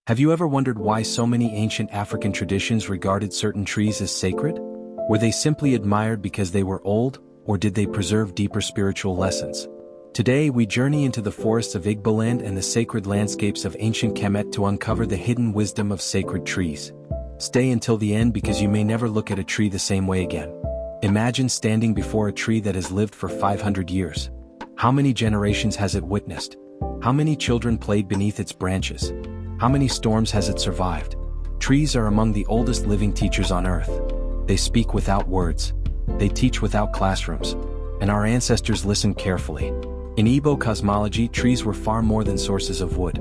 Have you ever wondered why so many ancient African traditions regarded certain trees as sacred? Were they simply admired because they were old, or did they preserve deeper spiritual lessons? Today we journey into the forests of Igboland and the sacred landscapes of Ancient Kemet to uncover the hidden wisdom of sacred trees. Stay until the end because you may never look at a tree the same way again. Imagine standing before a tree that has lived for 500 years. How many generations has it witnessed? How many children played beneath its branches? How many storms has it survived? Trees are among the oldest living teachers on earth. They speak without words. They teach without classrooms. And our ancestors listened carefully. In Igbo cosmology, trees were far more than sources of wood.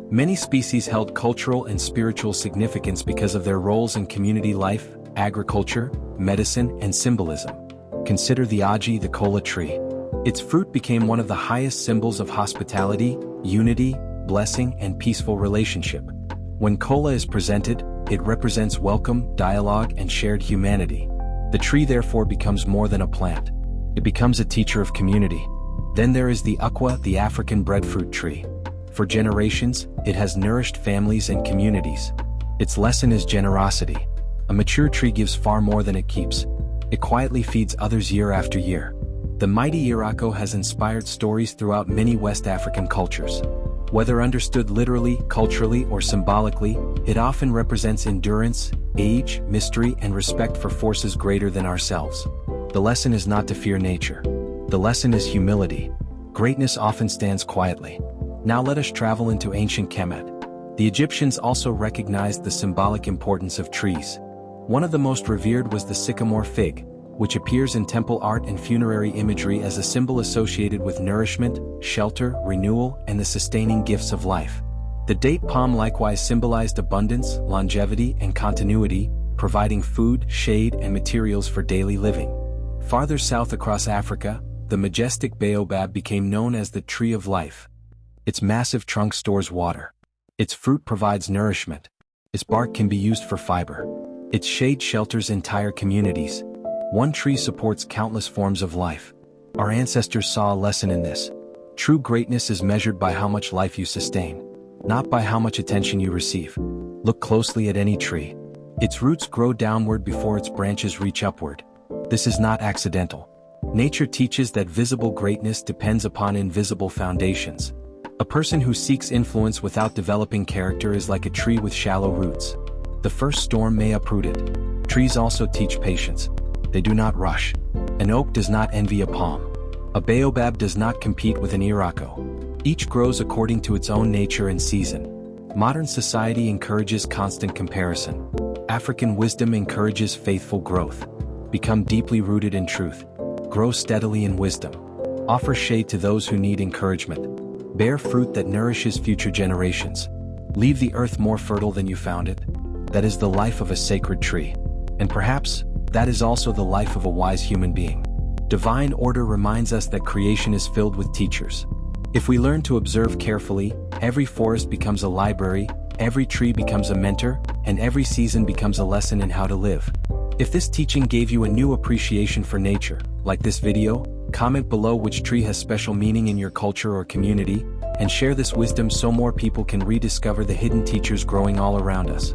Many species held cultural and spiritual significance because of their roles in community life, agriculture, medicine, and symbolism. Consider the Aji, the Kola tree. Its fruit became one of the highest symbols of hospitality, unity, blessing, and peaceful relationship. When Kola is presented, it represents welcome, dialogue, and shared humanity. The tree therefore becomes more than a plant. It becomes a teacher of community. Then there is the Ụkwa, the African breadfruit tree. For generations, it has nourished families and communities. Its lesson is generosity. A mature tree gives far more than it keeps. It quietly feeds others year after year. The mighty Iroko has inspired stories throughout many West African cultures. Whether understood literally, culturally, or symbolically, it often represents endurance, age, mystery, and respect for forces greater than ourselves. The lesson is not to fear nature. The lesson is humility. Greatness often stands quietly. Now let us travel into ancient Kemet. The Egyptians also recognized the symbolic importance of trees. One of the most revered was the sycamore fig, which appears in temple art and funerary imagery as a symbol associated with nourishment, shelter, renewal, and the sustaining gifts of life. The date palm likewise symbolized abundance, longevity, and continuity, providing food, shade, and materials for daily living. Farther south across Africa, the majestic Baobab became known as the tree of life. Its massive trunk stores water. Its fruit provides nourishment. Its bark can be used for fiber. Its shade shelters entire communities. One tree supports countless forms of life. Our ancestors saw a lesson in this. True greatness is measured by how much life you sustain, not by how much attention you receive. Look closely at any tree. Its roots grow downward before its branches reach upward. This is not accidental. Nature teaches that visible greatness depends upon invisible foundations. A person who seeks influence without developing character is like a tree with shallow roots. The first storm may uproot it. Trees also teach patience. They do not rush. An oak does not envy a palm. A baobab does not compete with an Iroko. Each grows according to its own nature and season. Modern society encourages constant comparison. African wisdom encourages faithful growth. Become deeply rooted in truth. Grow steadily in wisdom. Offer shade to those who need encouragement. Bear fruit that nourishes future generations. Leave the earth more fertile than you found it. That is the life of a sacred tree. And perhaps, that is also the life of a wise human being. Divine order reminds us that creation is filled with teachers. If we learn to observe carefully, every forest becomes a library, every tree becomes a mentor, and every season becomes a lesson in how to live. If this teaching gave you a new appreciation for nature, like this video, comment below which tree has special meaning in your culture or community, and share this wisdom so more people can rediscover the hidden teachers growing all around us.